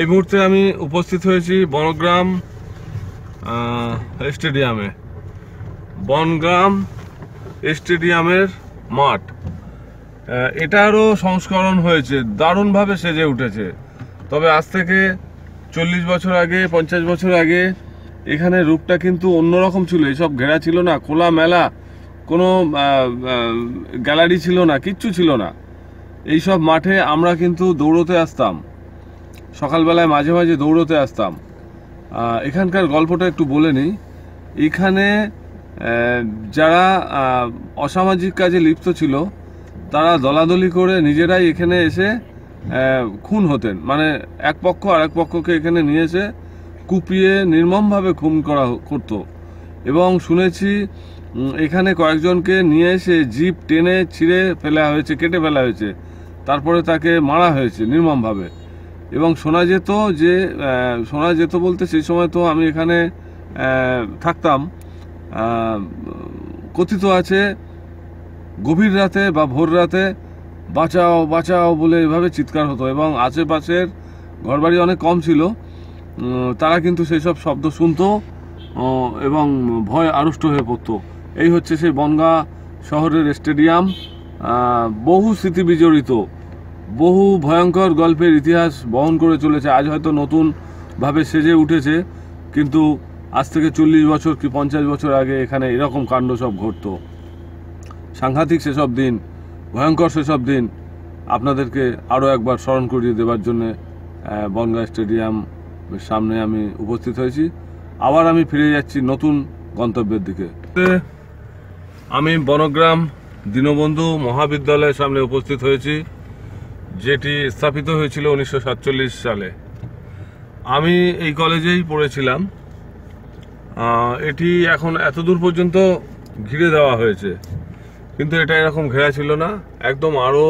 এই মুহূর্তে আমি উপস্থিত হয়েছি বনগ্রাম স্টেডিয়ামে। বনগ্রাম স্টেডিয়ামের মাঠ, এটারও সংস্করণ হয়েছে, দারুণভাবে সেজে উঠেছে। তবে আজ থেকে 40 বছর আগে, 50 বছর আগে এখানে রূপটা কিন্তু অন্যরকম ছিল। এইসব ঘেরা ছিল না, খোলা মেলা, কোনো গ্যালারি ছিল না, কিচ্ছু ছিল না। এইসব মাঠে আমরা কিন্তু দৌড়তে আসতাম, সকালবেলায় মাঝে মাঝে দৌড়তে আসতাম। এখানকার গল্পটা একটু বলে নিই। এখানে যারা অসামাজিক কাজে লিপ্ত ছিল তারা দলাদলি করে নিজেরাই এখানে এসে খুন হতেন। মানে এক পক্ষ আর এক পক্ষকে এখানে নিয়ে এসে কুপিয়ে নির্মমভাবে খুন করতো। এবং শুনেছি এখানে কয়েকজনকে নিয়ে এসে জিপ টেনে ছিঁড়ে ফেলা হয়েছে, কেটে ফেলা হয়েছে, তারপরে তাকে মারা হয়েছে নির্মমভাবে। এবং শোনা যেত বলতে সেই সময় তো আমি এখানে থাকতাম। কথিত আছে গভীর রাতে বা ভোর রাতে বাঁচাও বাঁচাও বলে এভাবে চিৎকার হতো, এবং আশেপাশের ঘরবাড়ি অনেক কম ছিল, তারা কিন্তু সেই সব শব্দ শুনতো এবং ভয় আড়ষ্ট হয়ে পড়তো। এই হচ্ছে সেই বনগাঁ শহরের স্টেডিয়াম। বহু স্মৃতি বিজড়িত, বহু ভয়ঙ্কর গল্পের ইতিহাস বহন করে চলেছে। আজ হয়তো নতুনভাবে সেজে উঠেছে, কিন্তু আজ থেকে 40 বছর কি 50 বছর আগে এখানে এরকম কাণ্ড সব ঘটতো। সাংঘাতিক সেসব দিন, ভয়ঙ্কর সেসব দিন আপনাদেরকে আরও একবার স্মরণ করিয়ে দেওয়ার জন্যে বনগাঁ স্টেডিয়াম সামনে আমি উপস্থিত হয়েছি। আবার আমি ফিরে যাচ্ছি নতুন গন্তব্যের দিকে। আমি বনগ্রাম দীনবন্ধু মহাবিদ্যালয়ের সামনে উপস্থিত হয়েছি, যেটি স্থাপিত হয়েছিল 1947 সালে। আমি এই কলেজেই পড়েছিলাম। এটি এখন এতদূর পর্যন্ত ঘিরে দেওয়া হয়েছে, কিন্তু এটা এরকম ঘেরা ছিল না, একদম আরও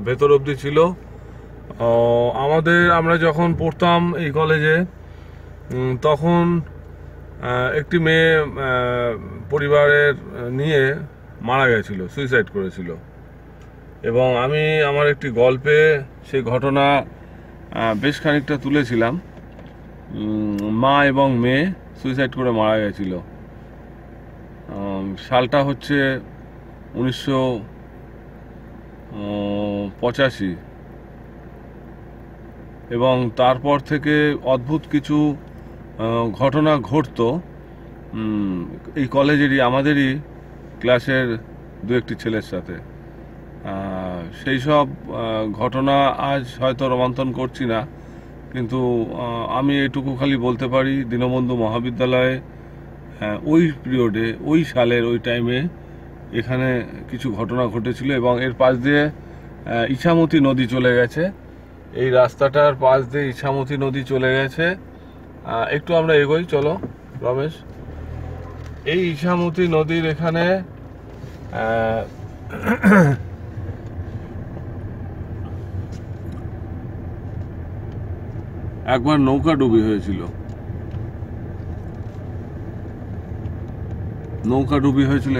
ভেতর অবধি ছিল। আমরা যখন পড়তাম এই কলেজে, তখন একটি মেয়ে পরিবারের নিয়ে মারা গেছিল, সুইসাইড করেছিল। এবং আমি আমার একটি গল্পে সেই ঘটনা বেশ খানিকটা তুলেছিলাম। মা এবং মেয়ে সুইসাইড করে মারা গেছিল। সালটা হচ্ছে 1985, এবং তারপর থেকে অদ্ভুত কিছু ঘটনা ঘটতো এই কলেজেরই, আমাদেরই ক্লাসের দু একটি ছেলের সাথে। সেই সব ঘটনা আজ হয়তো রোমন্থন করছি না, কিন্তু আমি এটুকু খালি বলতে পারি, দীনবন্ধু মহাবিদ্যালয়ে ওই পিরিয়ডে, ওই সালের ওই টাইমে এখানে কিছু ঘটনা ঘটেছিল। এবং এর পাশ দিয়ে ইছামতি নদী চলে গেছে, এই রাস্তাটার পাশ দিয়ে ইছামতি নদী চলে গেছে। একটু আমরা এগোই, চলো রমেশ। এই ইছামতি নদীর এখানে একবার নৌকা ডুবি হয়েছিল।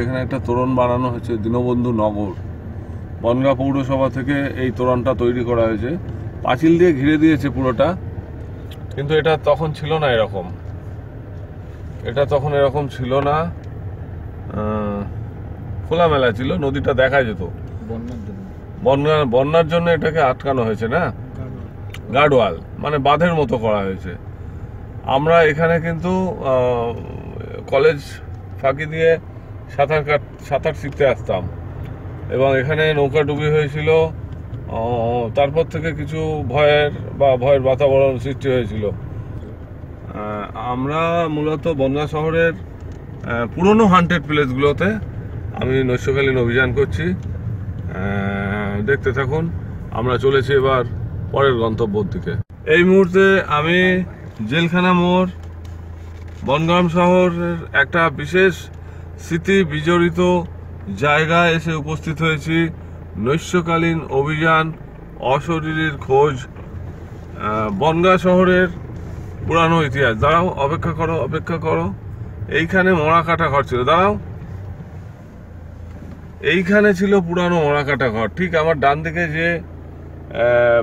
এখানে একটা তোরণ বানানো হয়েছে, দীনবন্ধু নগর। বনগাঁ পৌরসভা থেকে এই তোরণটা তৈরি করা হয়েছে, পাঁচিল দিয়ে ঘিরে দিয়েছে পুরোটা। কিন্তু এটা তখন ছিল না এরকম, ছিল না, খোলামেলা ছিল, নদীটা দেখা যেত। বন্যার জন্য এটাকে আটকানো হয়েছে, না গার্ডওয়াল, মানে বাঁধের মতো করা হয়েছে। আমরা এখানে কিন্তু কলেজ ফাঁকি দিয়ে সাঁতার শিখতে আসতাম, এবং এখানে নৌকা ডুবি হয়েছিল। তারপর থেকে কিছু ভয়ের বাতাবরণ সৃষ্টি হয়েছিল। আমরা মূলত বনগাঁ শহরের পুরনো হান্টেড প্লেসগুলোতে আমি নৈশকালীন অভিযান করছি, দেখতে থাকুন। আমরা চলেছি এবার পরের গন্তব্যের দিকে। এই মুহূর্তে আমি জেলখানা মোড়, বনগ্রাম শহরের একটা বিশেষ স্মৃতি বিজড়িত জায়গায় এসে উপস্থিত হয়েছি। নৈশকালীন অভিযান, অশরীরীর খোঁজ, বনগাঁ শহরের পুরানো ইতিহাস। দাঁড়াও, অপেক্ষা করো। এইখানে মরা কাটা ঘর ছিল, দাঁড়াও। এইখানে ছিল পুরানো মরা কাটা ঘর। ঠিক আমার ডান দিকে যে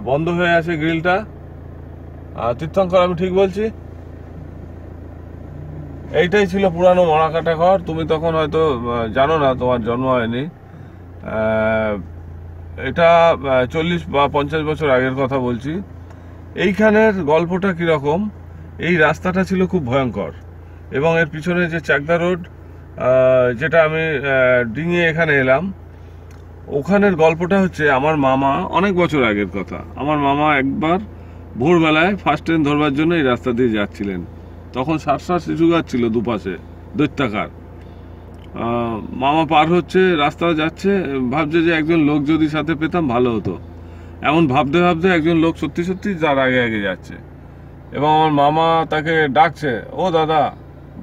বন্ধ হয়ে আছে গ্রিলটা, তীর্থঙ্কর, আমি ঠিক বলছি? এইটাই ছিল পুরানো মরাকাটা ঘর। তুমি তখন হয়তো জানো না, তোমার জন্ম হয়নি। এটা 40 বা 50 বছর আগের কথা বলছি। এইখানের গল্পটা কীরকম, এই রাস্তাটা ছিল খুব ভয়ঙ্কর, এবং এর পিছনে যে চাকদা রোড, যেটা আমি ডিঙিয়ে এখানে এলাম, ওখানের গল্পটা হচ্ছে আমার মামা, অনেক বছর আগের কথা, আমার মামা একবার ভোরবেলায় ফার্স্ট ট্রেন ধরবার জন্য এই রাস্তা দিয়ে যাচ্ছিলেন। তখন 60 শিশু গাছ ছিল দুপাশে, দৈত্যাকার। মামা পার হচ্ছে, রাস্তা যাচ্ছে, ভাবছে যে একজন লোক যদি সাথে পেতাম ভালো হতো। এমন ভাবতে ভাবতে একজন লোক সত্যি সত্যি তার আগে আগে যাচ্ছে, এবং আমার মামা তাকে ডাকছে, ও দাদা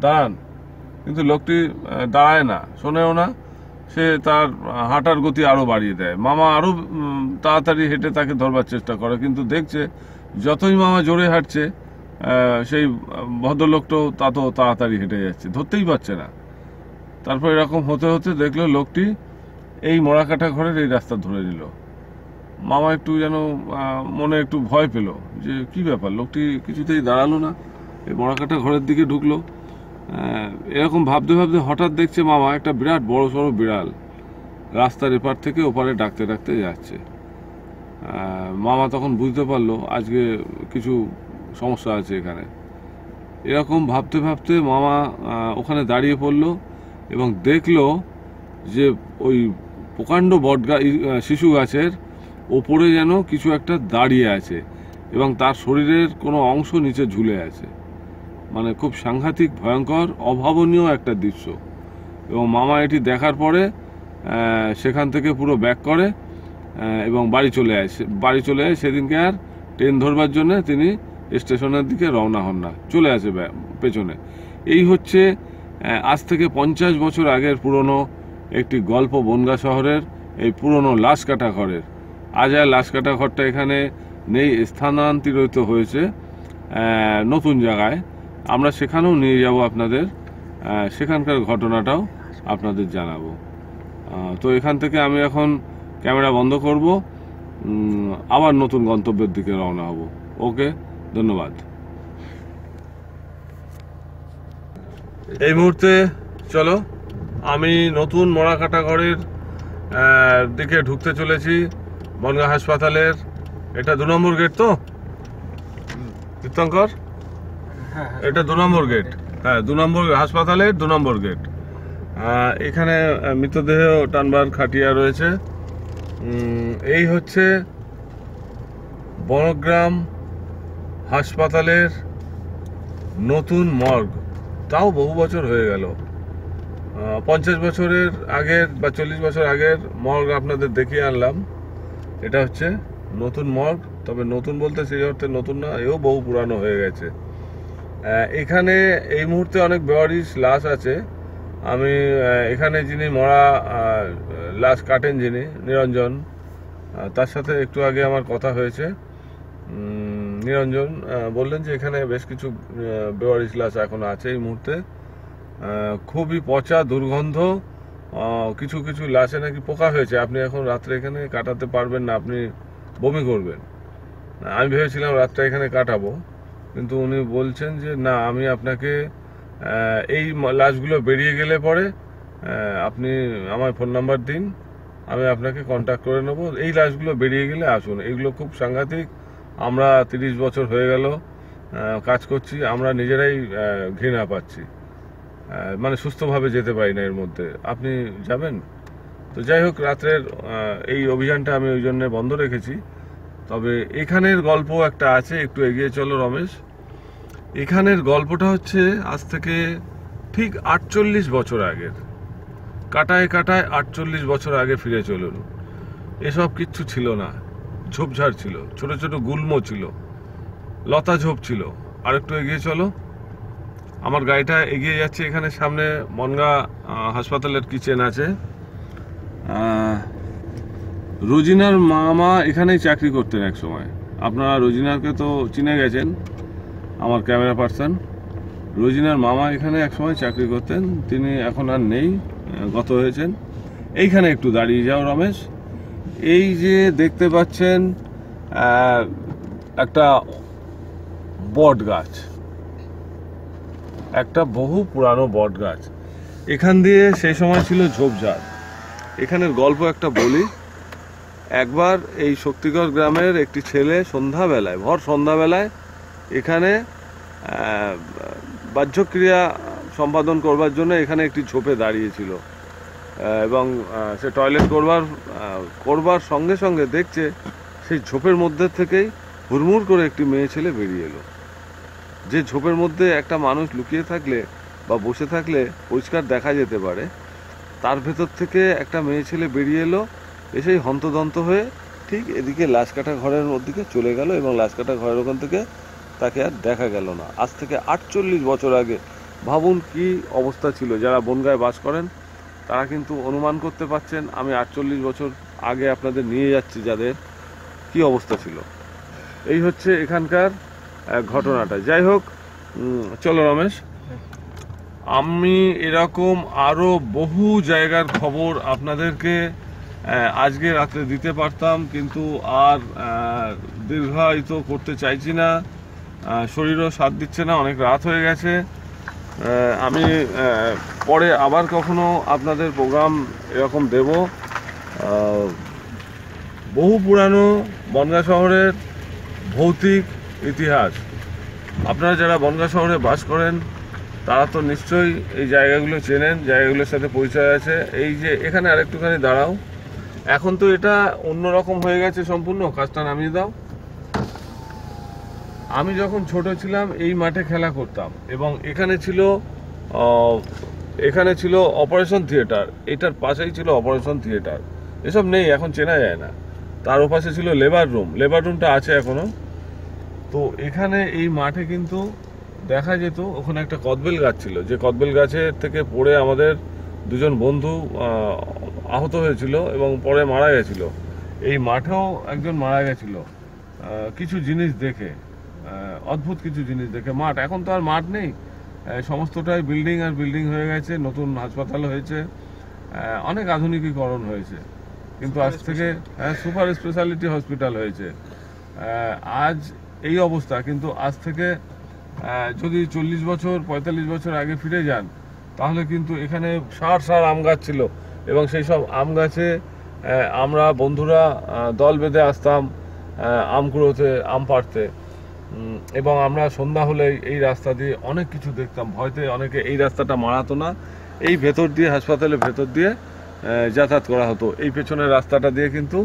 দাঁড়ান, কিন্তু লোকটি দাঁড়ায় না, শোনেও না। সে তার হাঁটার গতি আরও বাড়িয়ে দেয়। মামা আরও তাড়াতাড়ি হেঁটে তাকে ধরবার চেষ্টা করে, কিন্তু দেখছে যতই মামা জোরে হাঁটছে সেই ভদ্রলোকটাও তত তাড়াতাড়ি হেঁটে যাচ্ছে, ধরতেই পারছে না। তারপর এরকম হতে হতে দেখলো লোকটি এই মরাকাটা ঘরের এই রাস্তা ধরে নিল। মামা একটু যেন মনে একটু ভয় পেল, যে কি ব্যাপার, লোকটি কিছুতেই দাঁড়ালো না, এই মরাকাটা ঘরের দিকে ঢুকলো। এরকম ভাবতে ভাবতে হঠাৎ দেখছে মামা একটা বিরাট বড় সড়ো বিড়াল রাস্তার এপার থেকে ওপারে ডাকতে ডাকতে যাচ্ছে। মামা তখন বুঝতে পারলো আজকে কিছু সমস্যা আছে এখানে। এরকম ভাবতে ভাবতে মামা ওখানে দাঁড়িয়ে পড়লো এবং দেখলো যে ওই প্রকাণ্ড শিশু গাছের ওপরে যেন কিছু একটা দাঁড়িয়ে আছে, এবং তার শরীরের কোনো অংশ নিচে ঝুলে আছে। মানে খুব সাংঘাতিক, ভয়ঙ্কর, অভাবনীয় একটা দৃশ্য। এবং মামা এটি দেখার পরে সেখান থেকে পুরো ব্যাক করে এবং বাড়ি চলে আসে। সেদিনকে আর ট্রেন ধরবার জন্য তিনি স্টেশনের দিকে রওনা হন না, চলে আসে পেছনে। এই হচ্ছে আজ থেকে 50 বছর আগের পুরনো একটি গল্প, বনগাঁ শহরের এই পুরনো লাশকাটা ঘরের। আজ আর লাশকাটা ঘরটা এখানে নেই, স্থানান্তরিত হয়েছে নতুন জায়গায়। আমরা সেখানেও নিয়ে যাব আপনাদের, সেখানকার ঘটনাটাও আপনাদের জানাবো। তো এখান থেকে আমি এখন ক্যামেরা বন্ধ করব, আবার নতুন গন্তব্যের দিকে রওনা হব। ওকে, ধন্যবাদ। এই মুহূর্তে চলো আমি নতুন মরাকাটা ঘরের দিকে ঢুকতে চলেছি, বনগাঁ হাসপাতালের। এটা 2 নম্বর গেট তো তীর্থঙ্কর? এটা 2 নম্বর গেট। হ্যাঁ, 2 নম্বর হাসপাতালের 2 নম্বর গেট। এখানে মৃতদেহ টানবার খাটিয়া রয়েছে। এই হচ্ছে বনগ্রাম হাসপাতালের নতুন মর্গ। তাও বহু বছর হয়ে গেল, 50 বছরের আগের বা 40 বছর আগের মর্গ আপনাদের দেখিয়ে আনলাম। এটা হচ্ছে নতুন মর্গ, তবে নতুন বলতে সেই অর্থে নতুন না, এও বহু পুরানো হয়ে গেছে। এখানে এই মুহূর্তে অনেক বেওয়ারিশ লাশ আছে। আমি এখানে যিনি মরা লাশ কাটেন, যিনি নিরঞ্জন, তার সাথে একটু আগে আমার কথা হয়েছে। নিরঞ্জন বললেন যে এখানে বেশ কিছু বেওয়ারিশ লাশ এখন আছে এই মুহূর্তে। খুবই পচা, দুর্গন্ধ। কিছু কিছু লাশে নাকি পোকা হয়েছে। আপনি এখন রাত্রে এখানে কাটাতে পারবেন না, আপনি বমি করবেন। আমি ভেবেছিলাম রাতটা এখানে কাটাবো, কিন্তু উনি বলছেন যে না, আমি আপনাকে এই লাশগুলো বেরিয়ে গেলে পরে আপনি আমার ফোন নাম্বার দিন, আমি আপনাকে কন্ট্যাক্ট করে নেবো। এই লাশগুলো বেরিয়ে গেলে আসুন। এগুলো খুব সাংঘাতিক। আমরা 30 বছর হয়ে গেল কাজ করছি, আমরা নিজেরাই ঘৃণা পাচ্ছি, মানে সুস্থভাবে যেতে পারি না এর মধ্যে। আপনি যাবেন তো? যাই হোক, রাত্রের এই অভিযানটা আমি ওই জন্য বন্ধ রেখেছি। তবে এখানের গল্প একটা আছে, একটু এগিয়ে চলো রমেশ। এখানের গল্পটা হচ্ছে আজ থেকে ঠিক 48 বছর আগের, কাটায় কাটায় 48 বছর আগে ফিরে চলুন। এসব কিচ্ছু ছিল না, ঝোপঝাড় ছিল, ছোট ছোট গুল্ম ছিল, লতা ঝোপ ছিল। আর একটু এগিয়ে চলো, আমার গাড়িটা এগিয়ে যাচ্ছে। এখানে সামনে বনগাঁ হাসপাতালের কিচেন আছে। রোজিনার মামা এখানেই চাকরি করতেন এক সময়। আপনারা রোজিনারকে তো চিনে গেছেন, আমার ক্যামেরা পার্সন। রোজিনার মামা এখানে এক সময় চাকরি করতেন, তিনি এখন আর নেই, গত হয়েছেন। এইখানে একটু দাঁড়িয়ে যাও রমেশ। এই যে দেখতে পাচ্ছেন একটা বট গাছ, একটা বহু পুরানো বট গাছ। এখান দিয়ে সেই সময় ছিল ঝোপঝাড়। এখানের গল্প একটা বলি। একবার এই শক্তিগড় গ্রামের একটি ছেলে সন্ধ্যাবেলায়, ভর সন্ধ্যাবেলায় এখানে বাহ্যক্রিয়া সম্পাদন করবার জন্য এখানে একটি ঝোপে দাঁড়িয়েছিল এবং সে টয়লেট করবার সঙ্গে সঙ্গে দেখছে সেই ঝোপের মধ্যে থেকেই হুড়মুড় করে একটি মেয়ে ছেলে বেরিয়ে এলো। যে ঝোপের মধ্যে একটা মানুষ লুকিয়ে থাকলে বা বসে থাকলে পরিষ্কার দেখা যেতে পারে, তার ভেতর থেকে একটা মেয়ে ছেলে বেরিয়ে এলো, এসেই হন্তদন্ত হয়ে ঠিক এদিকে লাশ কাটা ঘরের দিকে চলে গেল এবং লাশ কাটা ঘরের ওখান থেকে তাকে আর দেখা গেল না। আজ থেকে 48 বছর আগে। ভাবুন কি অবস্থা ছিল। যারা বনগাঁয় বাস করেন তারা কিন্তু অনুমান করতে পারছেন আমি 48 বছর আগে আপনাদের নিয়ে যাচ্ছি যাদের, কি অবস্থা ছিল। এই হচ্ছে এখানকার ঘটনাটা। যাই হোক, চলো রমেশ, আমি এরকম আরও বহু জায়গার খবর আপনাদেরকে আজকে রাত্রে দিতে পারতাম, কিন্তু আর দীর্ঘায়িত করতে চাইছি না, শরীরও সাথ দিচ্ছে না, অনেক রাত হয়ে গেছে। আমি পরে আবার কখনো আপনাদের প্রোগ্রাম এরকম দেব। বহু পুরানো বনগাঁ শহরের ভৌতিক ইতিহাস। আপনারা যারা বনগাঁ শহরে বাস করেন তারা তো নিশ্চয়ই এই জায়গাগুলো চেনেন, জায়গাগুলোর সাথে পরিচয় আছে। এই যে এখানে আরেকটুখানি দাঁড়াও, এখন তো এটা অন্যরকম হয়ে গেছে সম্পূর্ণ, কাজটা নামিয়ে দাও। আমি যখন ছোট ছিলাম এই মাঠে খেলা করতাম এবং এখানে ছিল অপারেশন থিয়েটার, এটার পাশেই ছিল অপারেশন থিয়েটার, এসব নেই এখন, চেনা যায় না। তার ওপাশে ছিল লেবার রুমটা আছে এখনো। তো এখানে এই মাঠে কিন্তু দেখা যেত, ওখানে একটা কদবেল গাছ ছিল, যে কদবেল গাছের থেকে পড়ে আমাদের দুজন বন্ধু আহত হয়েছিল এবং পরে মারা গেছিল। এই মাঠেও একজন মারা গেছিল কিছু জিনিস দেখে, অদ্ভুত কিছু জিনিস দেখে। মাঠ, এখন তো আর মাঠ নেই, সমস্তটাই বিল্ডিং আর বিল্ডিং হয়ে গেছে, নতুন হাসপাতাল হয়েছে, অনেক আধুনিকীকরণ হয়েছে, কিন্তু আজ থেকে সুপার স্পেশালিটি হসপিটাল হয়েছে। আজ এই অবস্থা, কিন্তু আজ থেকে যদি 40 বছর 45 বছর আগে ফিরে যান তাহলে কিন্তু এখানে সার আম গাছ ছিল এবং সেই সব আম গাছে আমরা বন্ধুরা দল বেঁধে আসতাম আম কুড়োতে, আম পাড়তে, এবং আমরা সন্ধ্যা হলে এই রাস্তা দিয়ে অনেক কিছু দেখতাম। ভয়তে অনেকে এই রাস্তাটা মারাতো না, এই ভেতর দিয়ে, হাসপাতালের ভেতর দিয়ে যাতায়াত করা হতো। এই পেছনের রাস্তাটা দিয়ে কিন্তু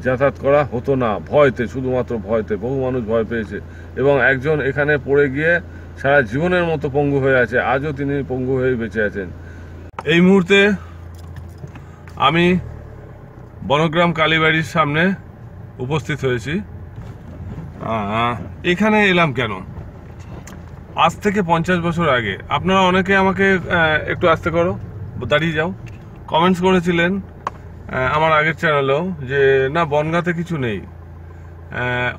যাতায়াত করা হতো না, ভয়তে, শুধুমাত্র ভয়তে। বহু মানুষ ভয় পেয়েছে এবং একজন এখানে পড়ে গিয়ে সারা জীবনের মতো পঙ্গু হয়ে আছে, আজও তিনি পঙ্গু হয়ে বেঁচে আছেন। এই মুহূর্তে আমি বনগ্রাম কালীবাড়ির সামনে উপস্থিত হয়েছি। এখানে এলাম কেন? আজ থেকে 50 বছর আগে, আপনারা অনেকে আমাকে একটু আস্তে করো, দাঁড়িয়ে যাও, কমেন্টস করেছিলেন আমার আগের চ্যানেলেও যে না বনগাঁতে কিছু নেই,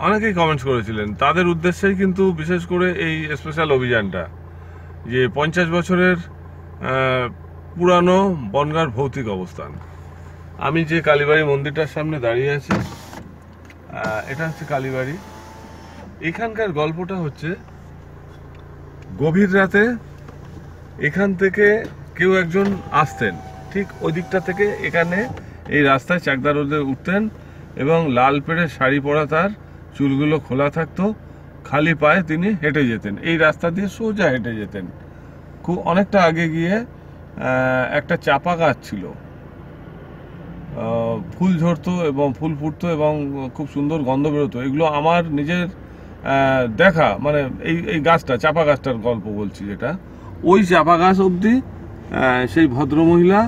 অনেকেই কমেন্টস করেছিলেন। তাদের উদ্দেশ্যেই কিন্তু বিশেষ করে এই স্পেশাল অভিযানটা, যে 50 বছরের পুরানো বনগাঁর ভৌতিক অবস্থান। আমি যে কালীবাড়ি মন্দিরটার সামনে দাঁড়িয়ে আছি, এটা হচ্ছে কালীবাড়ি। এখানকার গল্পটা হচ্ছে, গভীর রাতে এখান থেকে কেউ একজন আসতেন, ঠিক ওই দিকটা থেকে এখানে এই রাস্তায় চাকদা রোডে উঠতেন এবং লাল পেড়ে শাড়ি পরা, তার চুলগুলো খোলা থাকতো, খালি পায়ে তিনি হেঁটে যেতেন, এই রাস্তা দিয়ে সোজা হেঁটে যেতেন। খুব অনেকটা আগে গিয়ে একটা চাপা গাছ ছিল, ফুল ঝরতো এবং ফুল ফুটতো এবং খুব সুন্দর গন্ধ বেরোতো। এগুলো আমার নিজের দেখা, মানে এই গাছটা, চাপা গাছটার গল্প বলছি, যেটা ওই চাপা গাছ অবধি সেই ভদ্রমহিলা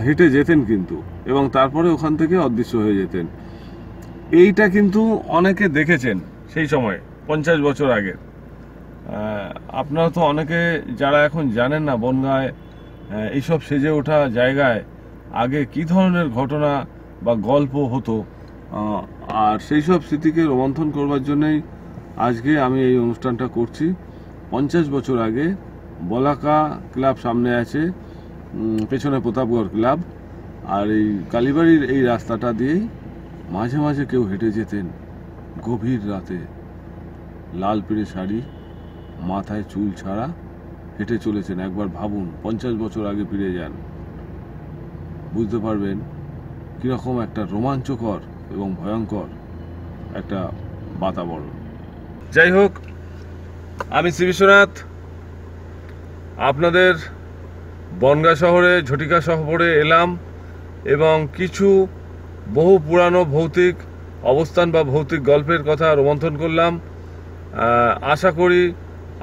হেঁটে যেতেন কিন্তু, এবং তারপরে ওখান থেকে অদৃশ্য হয়ে যেতেন। এইটা কিন্তু অনেকে দেখেছেন সেই সময় 50 বছর আগে। আপনারা তো অনেকে যারা এখন জানেন না বনগাঁয় এইসব সেজে ওঠা জায়গায় আগে কি ধরনের ঘটনা বা গল্প হতো, আর সেই সব স্মৃতিকে রোমন্থন করবার জন্যই আজকে আমি এই অনুষ্ঠানটা করছি। 50 বছর আগে বলাকা ক্লাব সামনে আছে, পেছনে প্রতাপগড় ক্লাব, আর এই কালীবাড়ির এই রাস্তাটা দিয়েই মাঝে মাঝে কেউ হেঁটে যেতেন গভীর রাতে। লাল পেড়ে শাড়ি, মাথায় চুল ছাড়া হেঁটে চলেছেন। একবার ভাবুন, 50 বছর আগে ফিরে যান, বুঝতে পারবেন কীরকম একটা রোমাঞ্চকর এবং ভয়ঙ্কর একটা বাতাবরণ। যাই হোক, আমি শ্রী বিশ্বনাথ আপনাদের বনগাঁ শহরে ঝটিকা শহরে এলাম এবং কিছু বহু পুরানো ভৌতিক অবস্থান বা ভৌতিক গল্পের কথা রোমন্থন করলাম। আশা করি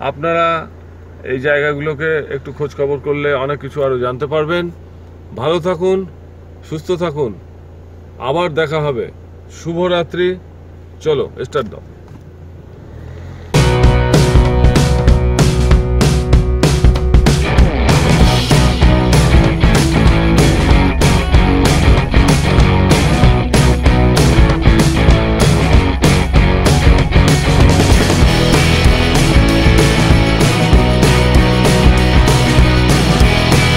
আপনারা এই জায়গাগুলোকে একটু খোঁজখবর করলে অনেক কিছু আরও জানতে পারবেন। ভালো থাকুন, সুস্থ থাকুন, আবার দেখা হবে। শুভরাত্রি। চলো স্টার্ট দাও।